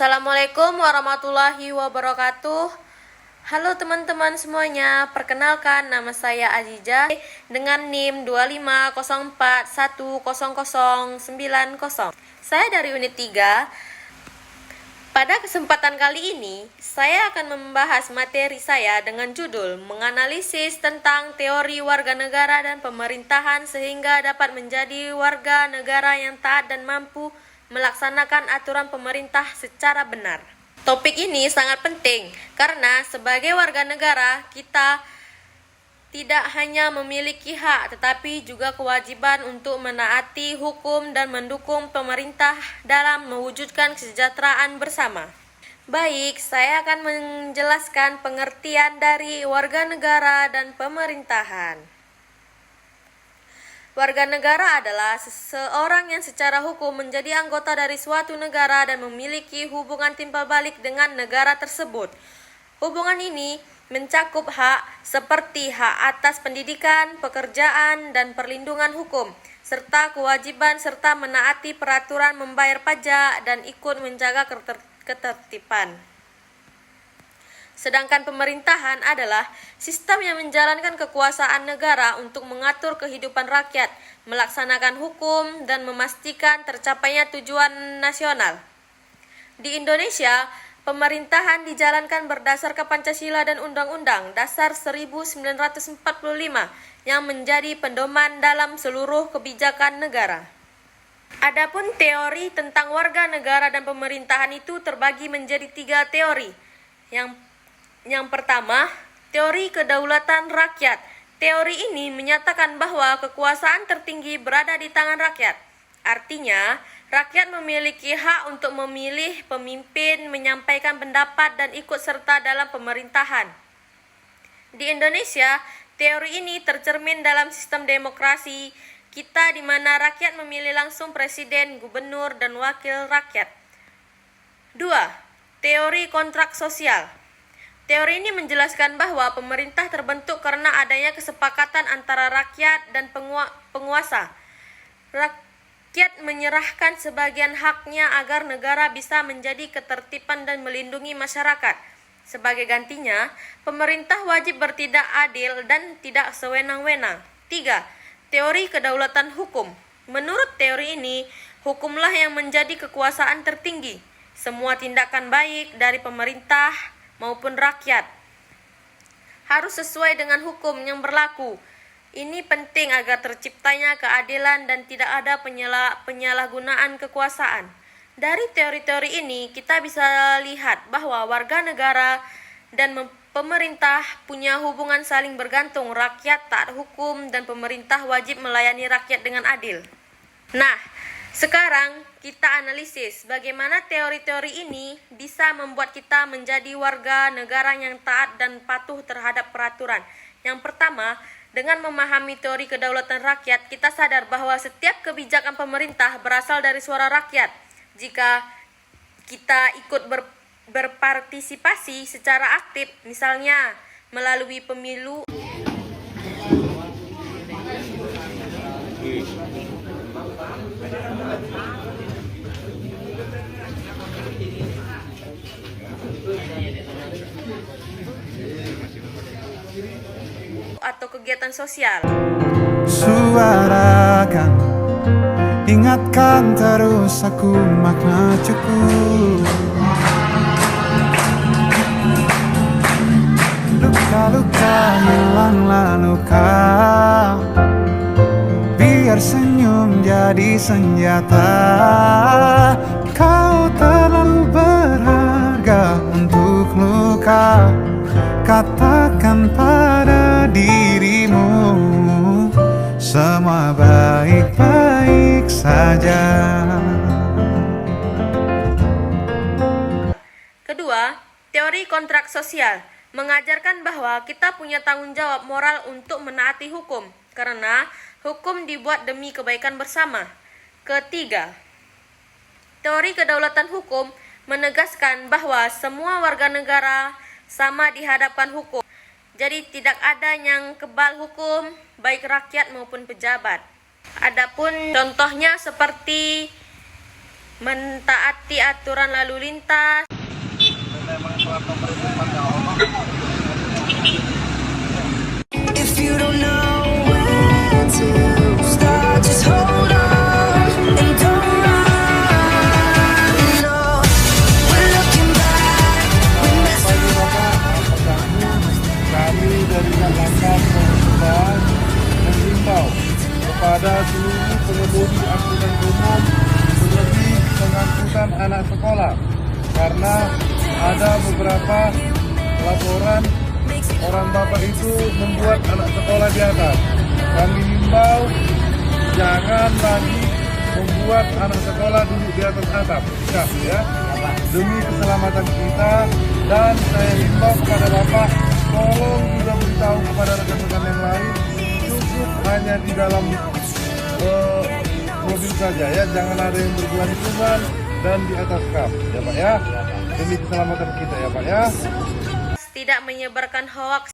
Assalamualaikum warahmatullahi wabarakatuh. Halo teman-teman semuanya, perkenalkan nama saya Aziza dengan NIM 250410090. Saya dari unit 3. Pada kesempatan kali ini, saya akan membahas materi saya dengan judul menganalisis tentang teori warga negara dan pemerintahan sehingga dapat menjadi warga negara yang taat dan mampu melaksanakan aturan pemerintah secara benar. Topik ini sangat penting karena sebagai warga negara kita tidak hanya memiliki hak tetapi juga kewajiban untuk menaati hukum dan mendukung pemerintah dalam mewujudkan kesejahteraan bersama. Baik, saya akan menjelaskan pengertian dari warga negara dan pemerintahan. Warga negara adalah seseorang yang secara hukum menjadi anggota dari suatu negara dan memiliki hubungan timbal balik dengan negara tersebut. Hubungan ini mencakup hak seperti hak atas pendidikan, pekerjaan, dan perlindungan hukum, serta kewajiban serta menaati peraturan membayar pajak dan ikut menjaga ketertiban. Sedangkan pemerintahan adalah sistem yang menjalankan kekuasaan negara untuk mengatur kehidupan rakyat, melaksanakan hukum, dan memastikan tercapainya tujuan nasional. Di Indonesia, pemerintahan dijalankan berdasarkan Pancasila dan Undang-Undang Dasar 1945 yang menjadi pedoman dalam seluruh kebijakan negara. Adapun teori tentang warga negara dan pemerintahan itu terbagi menjadi 3 teori. Yang pertama, teori kedaulatan rakyat. Teori ini menyatakan bahwa kekuasaan tertinggi berada di tangan rakyat. Artinya, rakyat memiliki hak untuk memilih pemimpin, menyampaikan pendapat, dan ikut serta dalam pemerintahan. Di Indonesia, teori ini tercermin dalam sistem demokrasi kita di mana rakyat memilih langsung presiden, gubernur, dan wakil rakyat. 2. Teori kontrak sosial. Teori ini menjelaskan bahwa pemerintah terbentuk karena adanya kesepakatan antara rakyat dan penguasa. Rakyat menyerahkan sebagian haknya agar negara bisa menjadi ketertiban dan melindungi masyarakat. Sebagai gantinya, pemerintah wajib bertindak adil dan tidak sewenang-wenang. 3. Teori kedaulatan hukum. Menurut teori ini, hukumlah yang menjadi kekuasaan tertinggi. Semua tindakan baik dari pemerintah maupun rakyat harus sesuai dengan hukum yang berlaku. Ini penting agar terciptanya keadilan dan tidak ada penyalahgunaan kekuasaan. Dari teori-teori ini kita bisa lihat bahwa warga negara dan pemerintah punya hubungan saling bergantung. Rakyat taat hukum dan pemerintah wajib melayani rakyat dengan adil. Nah, sekarang kita analisis bagaimana teori-teori ini bisa membuat kita menjadi warga negara yang taat dan patuh terhadap peraturan. Yang pertama, dengan memahami teori kedaulatan rakyat, kita sadar bahwa setiap kebijakan pemerintah berasal dari suara rakyat. Jika kita ikut berpartisipasi secara aktif, misalnya melalui pemilu, atau kegiatan sosial. Suarakan, ingatkan terus aku makna cukup. Luka-luka hilanglah luka, biar senyum jadi senjata. Kau terlalu berharga untuk luka. Katakan pada dirimu semua baik-baik saja. Kedua, teori kontrak sosial mengajarkan bahwa kita punya tanggung jawab moral untuk menaati hukum karena hukum dibuat demi kebaikan bersama. Ketiga, teori kedaulatan hukum menegaskan bahwa semua warga negara sama di hadapan hukum. Jadi tidak ada yang kebal hukum, baik rakyat maupun pejabat. Adapun contohnya seperti mentaati aturan lalu lintas, If you don't know where to start, just hold on and don't run. No, we're looking back. We messed Kami dari Lantas Pemerintah menghimbau kepada seluruh pengemudi angkutan umum terlebih pengangkutan anak sekolah karena ada beberapa laporan orang bapak itu membuat anak sekolah di atas. Kami himbau jangan lagi membuat anak sekolah duduk di atas atap, ya, demi keselamatan kita. Dan saya himbau kepada bapak, tolong juga beritahu kepada rekan-rekan yang lain, cukup hanya di dalam mobil saja, ya, jangan ada yang bergelantungan dan di atas kap, ya pak, ya, demi keselamatan kita, ya pak, ya. tidak menyebarkan hoaks,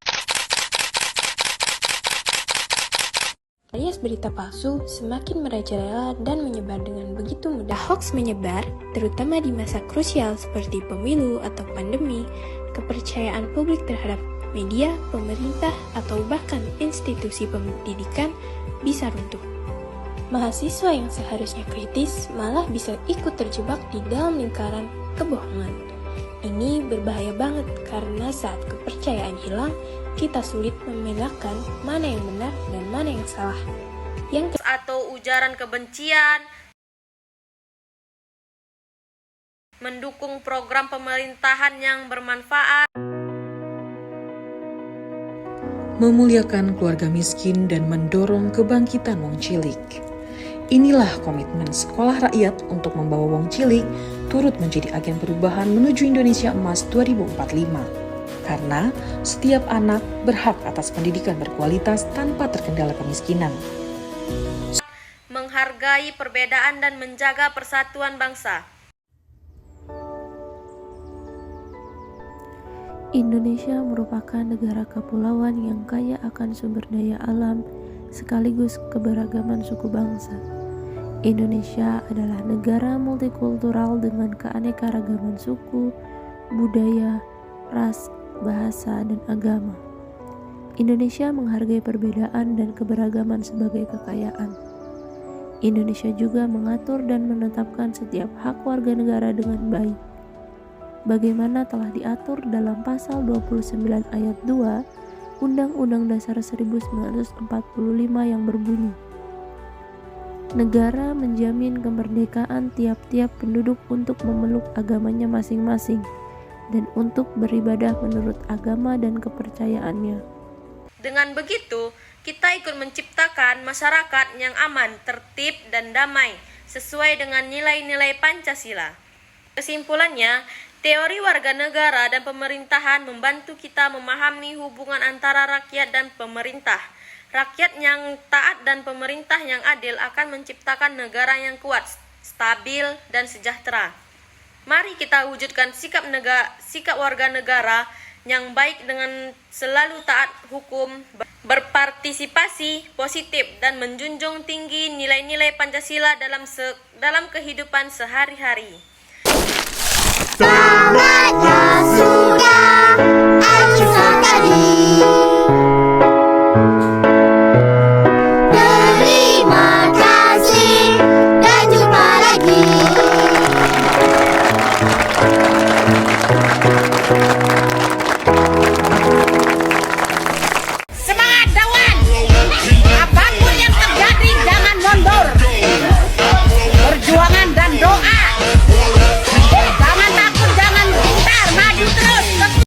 alias berita palsu semakin merajalela dan menyebar dengan begitu mudah. Hoax menyebar, terutama di masa krusial seperti pemilu atau pandemi. Kepercayaan publik terhadap media, pemerintah, atau bahkan institusi pendidikan bisa runtuh. Mahasiswa yang seharusnya kritis malah bisa ikut terjebak di dalam lingkaran kebohongan. Ini berbahaya banget karena saat kepercayaan hilang, kita sulit membedakan mana yang benar dan mana yang salah. atau ujaran kebencian, mendukung program pemerintahan yang bermanfaat, memuliakan keluarga miskin dan mendorong kebangkitan wong cilik. Inilah komitmen Sekolah Rakyat untuk membawa wong cilik turut menjadi agen perubahan menuju Indonesia Emas 2045. Karena setiap anak berhak atas pendidikan berkualitas tanpa terkendala kemiskinan. menghargai perbedaan dan menjaga persatuan bangsa. Indonesia merupakan negara kepulauan yang kaya akan sumber daya alam sekaligus keberagaman suku bangsa. Indonesia adalah negara multikultural dengan keanekaragaman suku, budaya, ras, bahasa, dan agama. Indonesia menghargai perbedaan dan keberagaman sebagai kekayaan. Indonesia juga mengatur dan menetapkan setiap hak warga negara dengan baik. Bagaimana telah diatur dalam pasal 29 ayat 2 Undang-Undang Dasar 1945 yang berbunyi, negara menjamin kemerdekaan tiap-tiap penduduk untuk memeluk agamanya masing-masing dan untuk beribadah menurut agama dan kepercayaannya. Dengan begitu, kita ikut menciptakan masyarakat yang aman, tertib, dan damai sesuai dengan nilai-nilai Pancasila. Kesimpulannya, teori warga negara dan pemerintahan membantu kita memahami hubungan antara rakyat dan pemerintah. Rakyat yang taat dan pemerintah yang adil akan menciptakan negara yang kuat, stabil, dan sejahtera. Mari kita wujudkan sikap warga negara yang baik dengan selalu taat hukum, berpartisipasi positif, dan menjunjung tinggi nilai-nilai Pancasila dalam kehidupan sehari-hari.